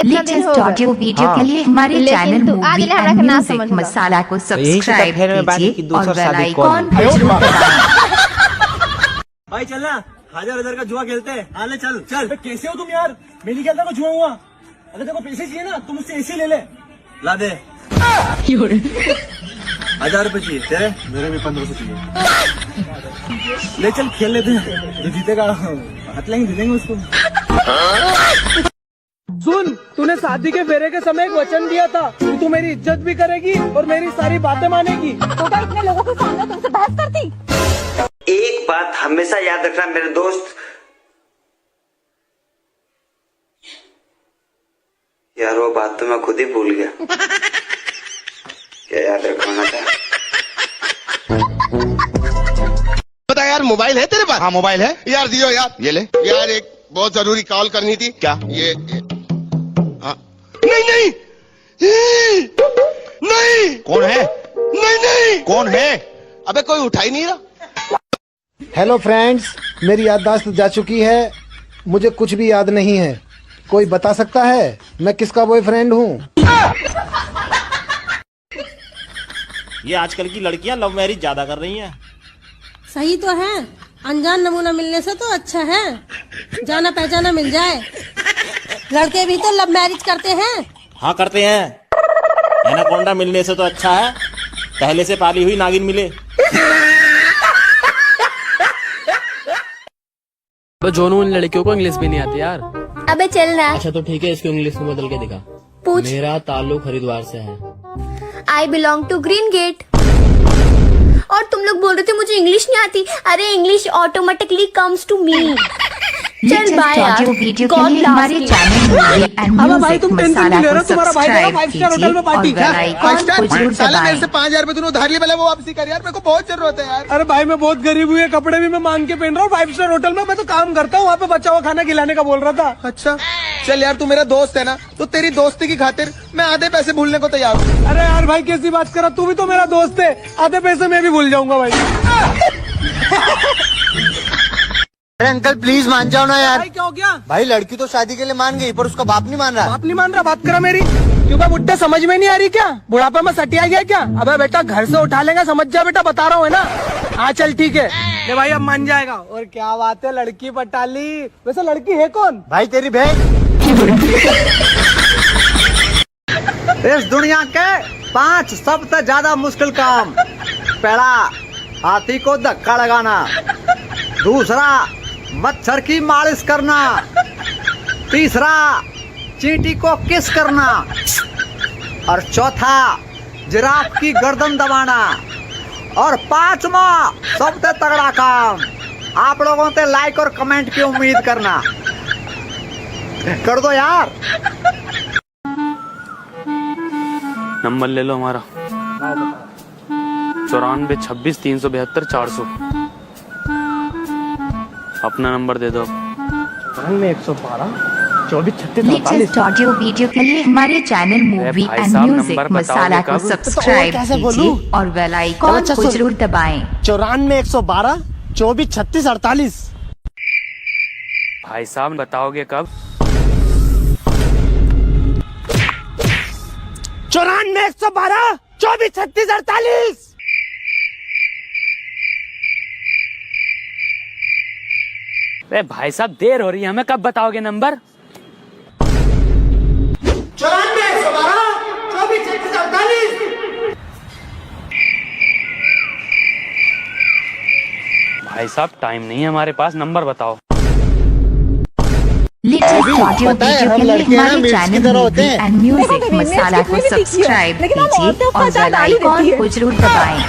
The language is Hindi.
लेटेस्ट ऑडियो वीडियो के लिए हमारे channel movie and music masala को सब्सक्राइब कीजिए और बेल आइकॉन पर जरूर दबाएं। भाई चलना 1000 का जुआ खेलते हैं। आले चल चल। कैसे हो तुम यार? मैं नहीं खेलता को जुआ हुआ। अगर तेरे को पैसे चाहिए ना तुम मुझसे ऐसे ले ले। ला दे 1000 रुपए चाहिए तेरे? मेरे भी 1500 चाहिए। ले चल खेल लेते हैं। जो जीतेगा हाथ लेंगे दे देंगे उसको। सुन, तूने शादी के फेरे के समय एक वचन दिया था कि तू मेरी इज्जत भी करेगी और मेरी सारी बातें मानेगी। तो क्या इतने लोगों के सामने तुमसे बहस करती? एक बात हमेशा याद रखना मेरे दोस्त, यार वो बात तो मैं खुद ही भूल गया। क्या याद रखना था? बता यार, मोबाइल है तेरे पास? हाँ मोबाइल है यार, दियो यार, ये ले यार, एक बहुत जरूरी कॉल करनी थी। क्या ये हाँ। नहीं नहीं नहीं, कौन है? नहीं नहीं, कौन है? अबे कोई उठा ही नहीं रहा। हेलो फ्रेंड्स, मेरी याददाश्त जा चुकी है, मुझे कुछ भी याद नहीं है। कोई बता सकता है मैं किसका बॉयफ्रेंड हूँ? ये आजकल की लड़कियां लव मैरिज ज्यादा कर रही हैं। सही तो है, अनजान नमूना मिलने से तो अच्छा है जाना पहचाना मिल जाए। लड़के भी तो लव मैरिज करते हैं। हाँ करते हैं। एनाकोंडा मिलने से तो अच्छा है पहले से पाली हुई नागिन मिले। जोनू इन लड़कियों को इंग्लिश भी नहीं आती यार। अबे चल ना। अच्छा तो ठीक है, इसको इंग्लिश में बदल के दिखा। पूछ। मेरा ताल्लुक हरिद्वार से है। I belong to green gate. और तुम लोग बोल रहे थे मुझे इंग्लिश नहीं आती। अरे English automatically comes to me. चल बाय यार। वीडियो के लिए हमारे channel movie and music masala को सब्सक्राइब कीजिए और बेल आइकॉन को जरूर साले मेरे से दबाएं। 5000 रुपए तूने उधार लिए, पहले वो वापसी कर यार, मेरे को बहुत जरूरत है यार। अरे भाई मैं बहुत गरीब हूँ, ये कपड़े भी मैं मांग के पहन रहा हूँ 5 स्टार होटल में। मैं तो काम करता हूँ, वहाँ पे बच्चा हुआ खाना खिलाने का बोल रहा था। अच्छा चल यार, तू मेरा दोस्त है ना, तो तेरी दोस्ती की खातिर मैं आधे पैसे भूलने को तैयार हूँ। अरे यार भाई कैसी बात कर रहा, तू भी तो मेरा दोस्त है, आधे पैसे मैं भी भूल जाऊंगा भाई। अरे अंकल प्लीज मान जाओ ना यार। भाई क्या हो गया? भाई लड़की तो शादी के लिए मान गई पर उसका बाप नहीं मान रहा। बाप नहीं मान रहा? बात करा मेरी। क्यों भाई बुढ़ा समझ में नहीं आ रही क्या? बुढ़ापा में सटिया गया क्या? अबे बेटा घर से उठा लेगा, समझ जा बेटा, बता रहा हूँ है ना। हाँ चल ठीक है, ले भाई अब मान जाएगा। और क्या बात है, लड़की पटा ली। वैसे लड़की है कौन? भाई तेरी बहन। इस दुनिया के 5 सबसे ज्यादा मुश्किल काम। पहला, हाथी को धक्का लगाना। दूसरा, मच्छर की मालिश करना। तीसरा, चींटी को किस करना। और चौथा, जिराफ की गर्दन दबाना। और 5वां सबसे तगड़ा काम, आप लोगों से लाइक और कमेंट की उम्मीद करना। कर दो यार। नंबर ले लो हमारा 94 26 372 400। अपना नंबर दे दो। 112 24 36 लेटेस्ट ऑडियो वीडियो के लिए हमारे channel movie and music masala को सब्सक्राइब कीजिए और बेल आइकॉन को जरूर दबाएं। 94 112 24 36 48। भाई साहब बताओगे कब? 94 112 24 36 48। अरे भाई साहब देर हो रही है, हमें कब बताओगे नंबर? 94 112 24 36 48। भाई साहब टाइम नहीं है हमारे पास, नंबर बताओ। लेटेस्ट ऑडियो वीडियो के लिए हमारे channel movie and music masala को सब्सक्राइब कीजिए और बेल आइकॉन को जरूर दबाएं।